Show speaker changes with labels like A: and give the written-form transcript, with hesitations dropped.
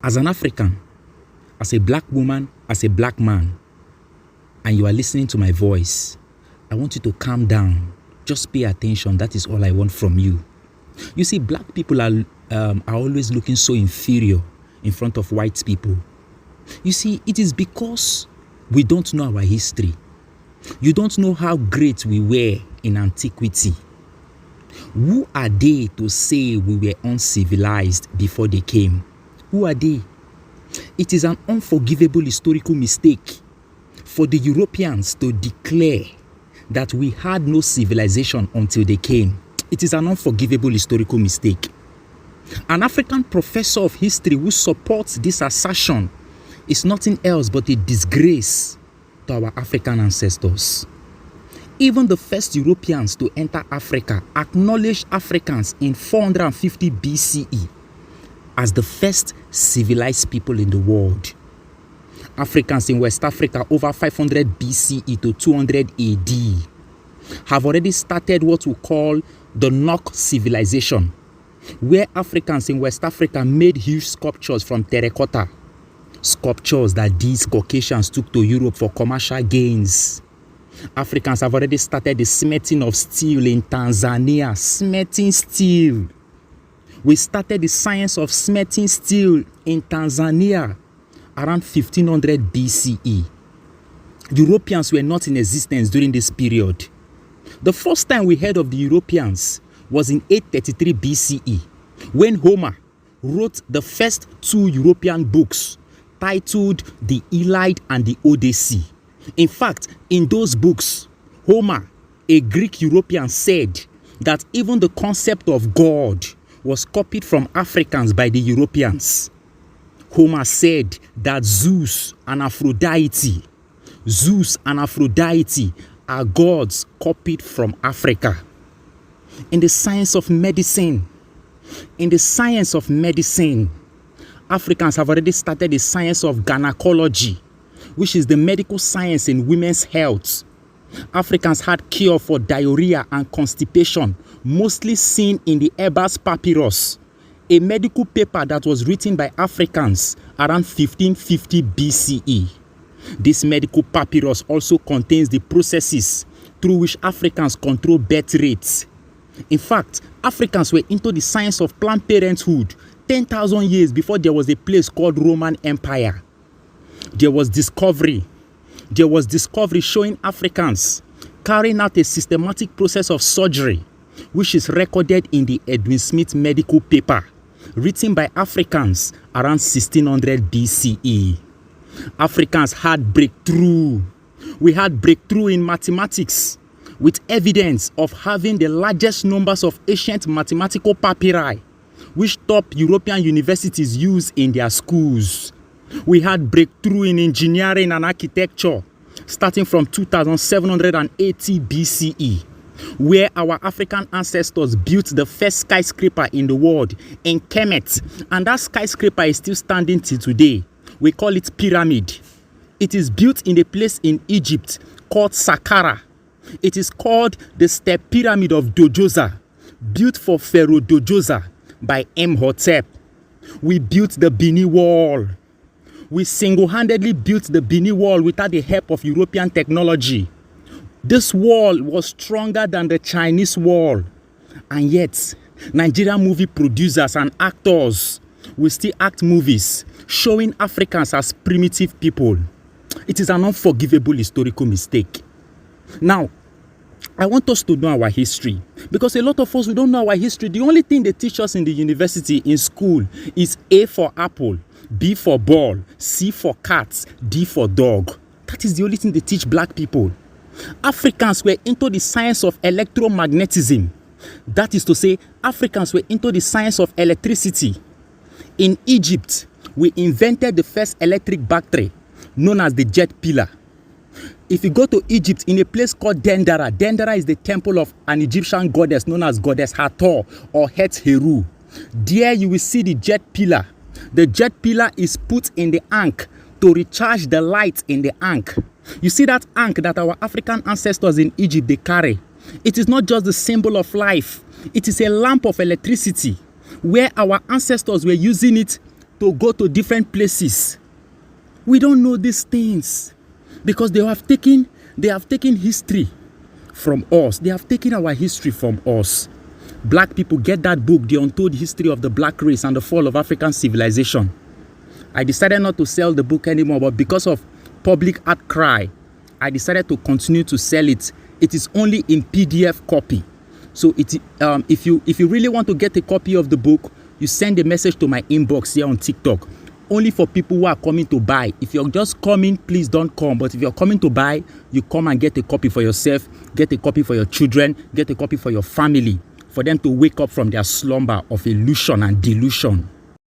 A: As an African, as a black woman, as a black man, and you are listening to my voice, I want you to calm down. Just pay attention. That is all I want from you. You see, black people are always looking so inferior in front of white people. You see, it is because we don't know our history. You don't know how great we were in antiquity. Who are they to say we were uncivilized before they came? Who are they? It is an unforgivable historical mistake for the Europeans to declare that we had no civilization until they came. It is an unforgivable historical mistake. An African professor of history who supports this assertion is nothing else but a disgrace to our African ancestors. Even the first Europeans to enter Africa acknowledged Africans in 450 BCE as the first civilized people in the world. Africans in West Africa over 500 BCE to 200 AD have already started what we call the Nok civilization, where Africans in West Africa made huge sculptures from terracotta, sculptures that these Caucasians took to Europe for commercial gains. Africans have already started the smelting of steel in Tanzania, smelting steel. We started the science of smelting steel in Tanzania around 1500 BCE. Europeans were not in existence during this period. The first time we heard of the Europeans was in 833 BCE, when Homer wrote the first two European books titled the Iliad and the Odyssey. In fact, in those books, Homer, a Greek European, said that even the concept of God was copied from Africans by the Europeans. Homer said that Zeus and Aphrodite are gods copied from Africa. In the science of medicine, Africans have already started the science of gynecology, which is the medical science in women's health. Africans had cure for diarrhea and constipation, mostly seen in the Ebers Papyrus, a medical paper that was written by Africans around 1550 BCE. This medical papyrus also contains the processes through which Africans control birth rates. In fact, Africans were into the science of Planned Parenthood 10,000 years before there was a place called Roman Empire. There was discovery showing Africans carrying out a systematic process of surgery, which is recorded in the Edwin Smith medical paper, written by Africans around 1600 BCE. Africans had breakthrough. We had breakthrough in mathematics, with evidence of having the largest numbers of ancient mathematical papyri, which top European universities use in their schools. We had breakthrough in engineering and architecture, starting from 2780 BCE, where our African ancestors built the first skyscraper in the world in Kemet, and that skyscraper is still standing till today. We call it pyramid. It is built in a place in Egypt called Saqqara. It is called the Step Pyramid of Djoser, built for Pharaoh Djoser by Imhotep. We built the Bini Wall. We single-handedly built the Bini Wall without the help of European technology. This wall was stronger than the Chinese wall. And yet, Nigerian movie producers and actors will still act movies showing Africans as primitive people. It is an unforgivable historical mistake. Now, I want us to know our history, because a lot of us, we don't know our history. The only thing they teach us in the university, in school, is A for apple, B for ball, C for cat, D for dog. That is the only thing they teach black people. Africans were into the science of electromagnetism. That is to say, Africans were into the science of electricity. In Egypt, we invented the first electric battery, known as the jet pillar. If you go to Egypt in a place called Dendera, Dendera is the temple of an Egyptian goddess known as Goddess Hathor or Het Heru. There you will see the jet pillar. The jet pillar is put in the ankh to recharge the light in the ankh. You see that ankh that our African ancestors in Egypt, they carry. It is not just the symbol of life. It is a lamp of electricity, where our ancestors were using it to go to different places. We don't know these things because they have taken history from us. They have taken our history from us. Black people, get that book, The Untold History of the Black Race and the Fall of African Civilization. I decided not to sell the book anymore, but because of public outcry, I decided to continue to sell it. It is only in PDF copy. So if you really want to get a copy of the book, you send a message to my inbox here on TikTok. Only for people who are coming to buy. If you're just coming, please don't come. But if you're coming to buy, you come and get a copy for yourself, get a copy for your children, get a copy for your family, for them to wake up from their slumber of illusion and delusion.